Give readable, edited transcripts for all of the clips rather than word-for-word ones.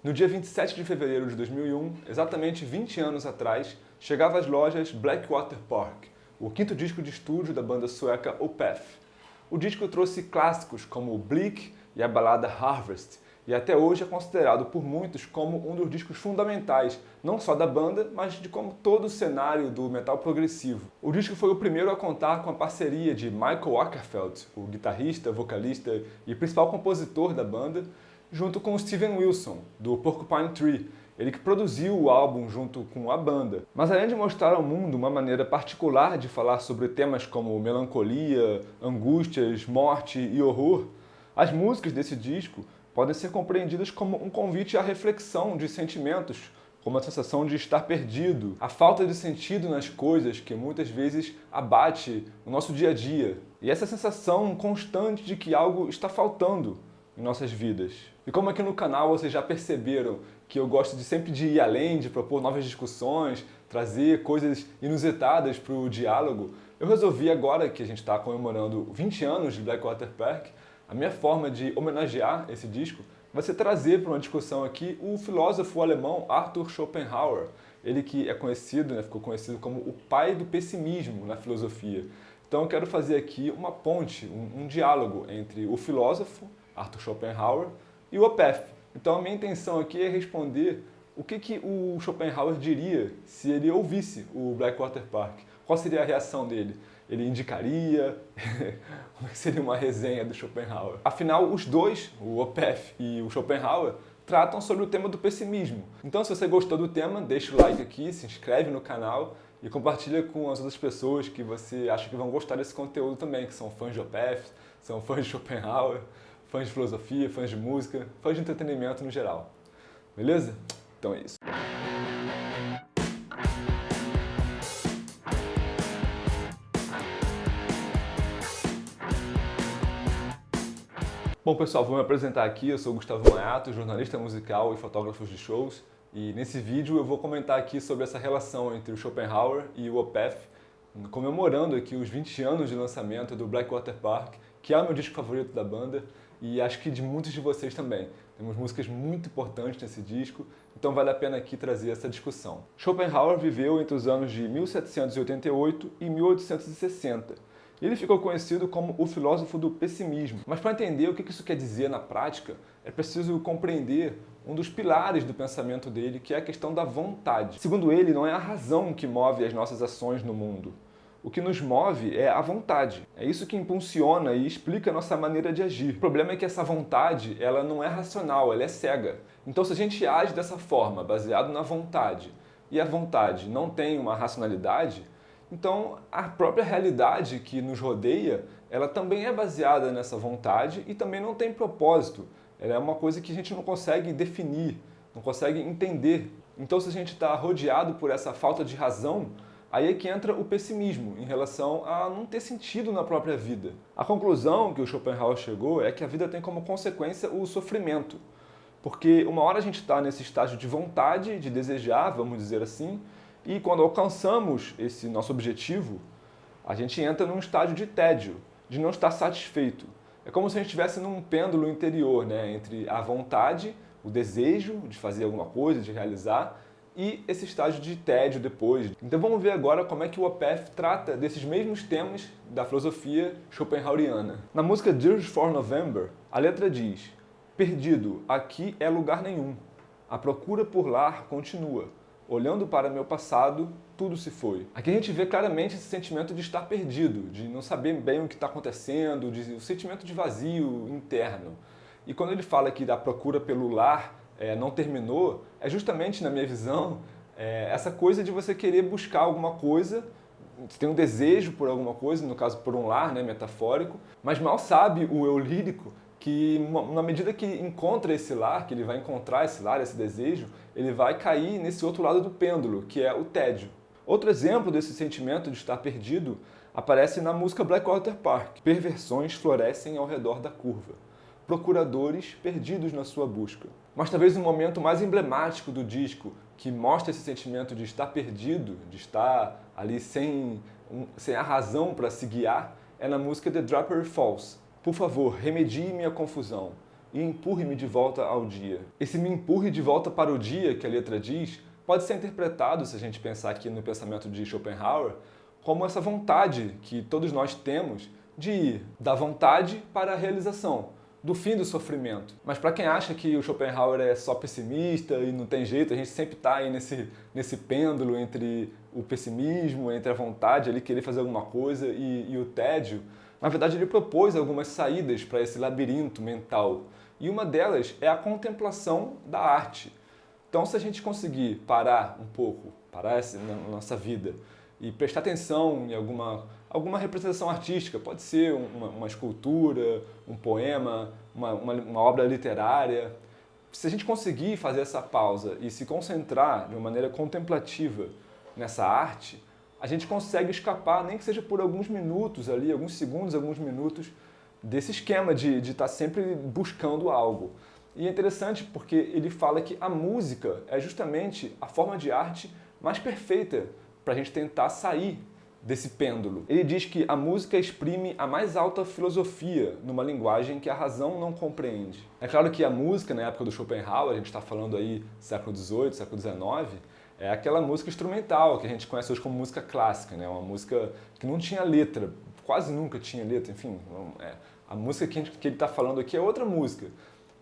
No dia 27 de fevereiro de 2001, exatamente 20 anos atrás, chegava às lojas Blackwater Park, o quinto disco de estúdio da banda sueca Opeth. O disco trouxe clássicos como Bleak e a balada Harvest, e até hoje é considerado por muitos como um dos discos fundamentais, não só da banda, mas de como todo o cenário do metal progressivo. O disco foi o primeiro a contar com a parceria de Michael Åkerfeldt, o guitarrista, vocalista e principal compositor da banda, junto com o Steven Wilson, do Porcupine Tree, ele que produziu o álbum junto com a banda. Mas além de mostrar ao mundo uma maneira particular de falar sobre temas como melancolia, angústias, morte e horror, as músicas desse disco podem ser compreendidas como um convite à reflexão de sentimentos, como a sensação de estar perdido, a falta de sentido nas coisas que muitas vezes abate no nosso dia a dia, e essa sensação constante de que algo está faltando em nossas vidas. E como aqui no canal vocês já perceberam que eu gosto de sempre de ir além, de propor novas discussões, trazer coisas inusitadas para o diálogo, eu resolvi agora que a gente está comemorando 20 anos de Blackwater Park, a minha forma de homenagear esse disco vai ser trazer para uma discussão aqui o filósofo alemão Arthur Schopenhauer, ele que é conhecido, ficou conhecido como o pai do pessimismo na filosofia. Então eu quero fazer aqui uma ponte, um diálogo entre o filósofo Arthur Schopenhauer e o Opeth. Então a minha intenção aqui é responder o que o Schopenhauer diria se ele ouvisse o Blackwater Park. Qual seria a reação dele? Ele indicaria? Como seria uma resenha do Schopenhauer? Afinal, os dois, o Opeth e o Schopenhauer, tratam sobre o tema do pessimismo. Então se você gostou do tema, deixa o like aqui, se inscreve no canal e compartilha com as outras pessoas que você acha que vão gostar desse conteúdo também, que são fãs de Opeth, são fãs de Schopenhauer, fãs de filosofia, fãs de música, fãs de entretenimento no geral. Beleza? Então é isso. Bom pessoal, vou me apresentar aqui, eu sou o Gustavo Maiato, jornalista musical e fotógrafo de shows, e nesse vídeo eu vou comentar aqui sobre essa relação entre o Schopenhauer e o Opeth, comemorando aqui os 20 anos de lançamento do Blackwater Park, que é o meu disco favorito da banda, e acho que de muitos de vocês também. Temos músicas muito importantes nesse disco, então vale a pena aqui trazer essa discussão. Schopenhauer viveu entre os anos de 1788 e 1860. Ele ficou conhecido como o filósofo do pessimismo. Mas para entender o que isso quer dizer na prática, é preciso compreender um dos pilares do pensamento dele, que é a questão da vontade. Segundo ele, não é a razão que move as nossas ações no mundo. O que nos move é a vontade. É isso que impulsiona e explica a nossa maneira de agir. O problema é que essa vontade, ela não é racional, ela é cega. Então se a gente age dessa forma, baseado na vontade, e a vontade não tem uma racionalidade, então a própria realidade que nos rodeia, ela também é baseada nessa vontade e também não tem propósito. Ela é uma coisa que a gente não consegue definir, não consegue entender. Então se a gente está rodeado por essa falta de razão, aí é que entra o pessimismo em relação a não ter sentido na própria vida. A conclusão que o Schopenhauer chegou é que a vida tem como consequência o sofrimento. Porque uma hora a gente está nesse estágio de vontade, de desejar, vamos dizer assim, e quando alcançamos esse nosso objetivo, a gente entra num estágio de tédio, de não estar satisfeito. É como se a gente estivesse num pêndulo interior, né, entre a vontade, o desejo de fazer alguma coisa, de realizar, e esse estágio de tédio depois. Então vamos ver agora como é que o Opeth trata desses mesmos temas da filosofia schopenhaueriana. Na música Dirge for November, a letra diz: "Perdido, aqui é lugar nenhum. A procura por lar continua. Olhando para meu passado, tudo se foi." Aqui a gente vê claramente esse sentimento de estar perdido, de não saber bem o que está acontecendo, o sentimento de vazio interno. E quando ele fala aqui da procura pelo lar não terminou, é justamente, na minha visão, essa coisa de você querer buscar alguma coisa, você tem um desejo por alguma coisa, no caso por um lar, né, metafórico, mas mal sabe o eu lírico que na medida que encontra esse lar, que ele vai encontrar esse lar, esse desejo, ele vai cair nesse outro lado do pêndulo, que é o tédio. Outro exemplo desse sentimento de estar perdido aparece na música Blackwater Park. Perversões florescem ao redor da curva. Procuradores perdidos na sua busca. Mas talvez o momento mais emblemático do disco, que mostra esse sentimento de estar perdido, de estar ali sem a razão para se guiar, é na música The Drapery Falls. Por favor, remedie minha confusão. e empurre-me de volta ao dia. Esse me empurre de volta para o dia, que a letra diz, pode ser interpretado, se a gente pensar aqui no pensamento de Schopenhauer, como essa vontade que todos nós temos de ir da vontade para a realização, do fim do sofrimento. Mas para quem acha que o Schopenhauer é só pessimista e não tem jeito, a gente sempre está aí nesse pêndulo entre o pessimismo, entre a vontade, ele querer fazer alguma coisa e o tédio. Na verdade, ele propôs algumas saídas para esse labirinto mental. E uma delas é a contemplação da arte. Então, se a gente conseguir parar um pouco, parar na nossa vida e prestar atenção em alguma representação artística, pode ser uma escultura, um poema, uma obra literária. Se a gente conseguir fazer essa pausa e se concentrar de uma maneira contemplativa nessa arte, a gente consegue escapar, nem que seja por alguns minutos ali, alguns segundos, alguns minutos, desse esquema de estar sempre buscando algo. E é interessante porque ele fala que a música é justamente a forma de arte mais perfeita para a gente tentar sair desse pêndulo. Ele diz que a música exprime a mais alta filosofia numa linguagem que a razão não compreende. É claro que a música, na época do Schopenhauer, a gente está falando aí século XVIII, século XIX, é aquela música instrumental que a gente conhece hoje como música clássica, né? Uma música que não tinha letra, quase nunca tinha letra, enfim. A música que ele está falando aqui é outra música.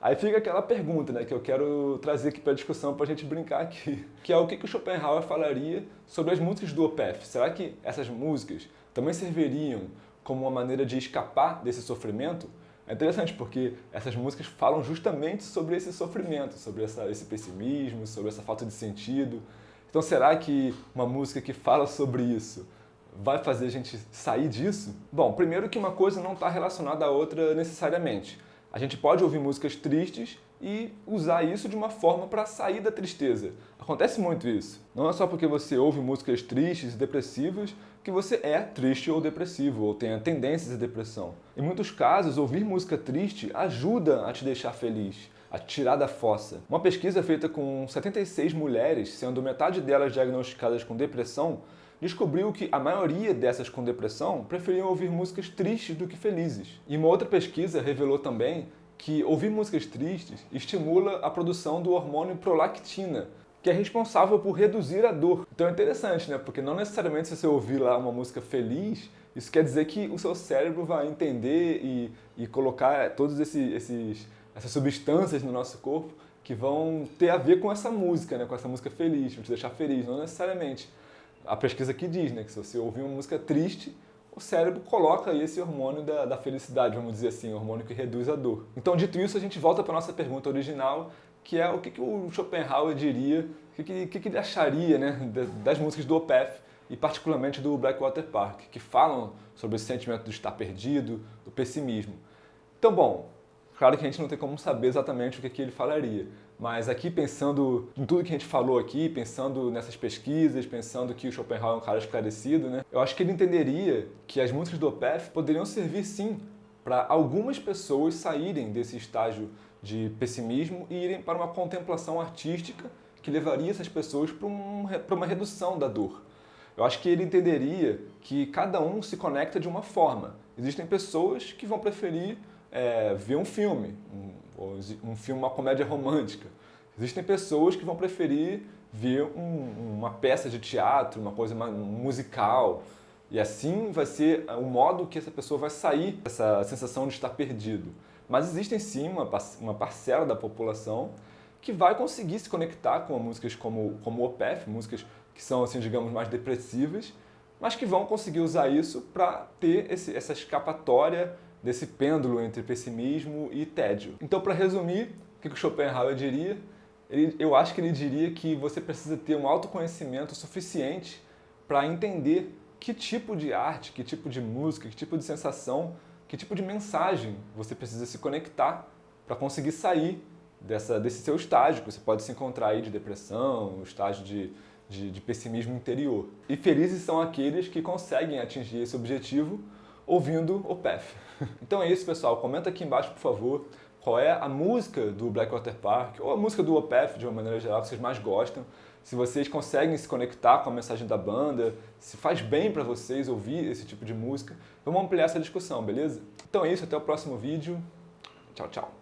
Aí fica aquela pergunta, né, que eu quero trazer aqui para a discussão para a gente brincar aqui, que é o que o Schopenhauer falaria sobre as músicas do Opeth. Será que essas músicas também serviriam como uma maneira de escapar desse sofrimento? É interessante porque essas músicas falam justamente sobre esse sofrimento, sobre esse pessimismo, sobre essa falta de sentido. Então será que uma música que fala sobre isso vai fazer a gente sair disso? Bom, primeiro que uma coisa não está relacionada à outra necessariamente. A gente pode ouvir músicas tristes e usar isso de uma forma para sair da tristeza. Acontece muito isso. Não é só porque você ouve músicas tristes e depressivas que você é triste ou depressivo, ou tenha tendências à depressão. Em muitos casos, ouvir música triste ajuda a te deixar feliz, a te tirar da fossa. Uma pesquisa feita com 76 mulheres, sendo metade delas diagnosticadas com depressão, descobriu que a maioria dessas com depressão preferiam ouvir músicas tristes do que felizes. E uma outra pesquisa revelou também que ouvir músicas tristes estimula a produção do hormônio prolactina, que é responsável por reduzir a dor. Então é interessante, né? Porque não necessariamente se você ouvir lá uma música feliz, isso quer dizer que o seu cérebro vai entender e colocar todas essas substâncias no nosso corpo que vão ter a ver com essa música, né? Com essa música feliz, vão te deixar feliz, não necessariamente. A pesquisa aqui diz, né, que se você ouvir uma música triste, o cérebro coloca aí esse hormônio da felicidade, vamos dizer assim, o hormônio que reduz a dor. Então, dito isso, a gente volta para a nossa pergunta original, que é o que o Schopenhauer diria, o que ele acharia, né, das músicas do Opeth e particularmente do Blackwater Park, que falam sobre esse sentimento de estar perdido, do pessimismo. Então, bom, claro que a gente não tem como saber exatamente o que ele falaria, mas aqui pensando em tudo que a gente falou aqui, pensando nessas pesquisas, pensando que o Schopenhauer é um cara esclarecido, né? Eu acho que ele entenderia que as músicas do Opeth poderiam servir sim para algumas pessoas saírem desse estágio de pessimismo e irem para uma contemplação artística que levaria essas pessoas para uma redução da dor. Eu acho que ele entenderia que cada um se conecta de uma forma. Existem pessoas que vão preferir ver um filme, uma comédia romântica. Existem pessoas que vão preferir ver uma peça de teatro, uma coisa musical. E assim vai ser o modo que essa pessoa vai sair dessa sensação de estar perdido. Mas existem sim uma parcela da população que vai conseguir se conectar com músicas como o Opeth, músicas que são, assim, digamos, mais depressivas, mas que vão conseguir usar isso para ter essa escapatória desse pêndulo entre pessimismo e tédio. Então, para resumir, o que o Schopenhauer diria? Eu acho que ele diria que você precisa ter um autoconhecimento suficiente para entender que tipo de arte, que tipo de música, que tipo de sensação, que tipo de mensagem você precisa se conectar para conseguir sair desse seu estágio, que você pode se encontrar aí de depressão, um estágio de pessimismo interior. E felizes são aqueles que conseguem atingir esse objetivo ouvindo Opeth. Então é isso, pessoal. Comenta aqui embaixo, por favor, qual é a música do Blackwater Park ou a música do Opeth, de uma maneira geral, que vocês mais gostam. Se vocês conseguem se conectar com a mensagem da banda, se faz bem para vocês ouvir esse tipo de música. Vamos ampliar essa discussão, beleza? Então é isso, até o próximo vídeo. Tchau, tchau.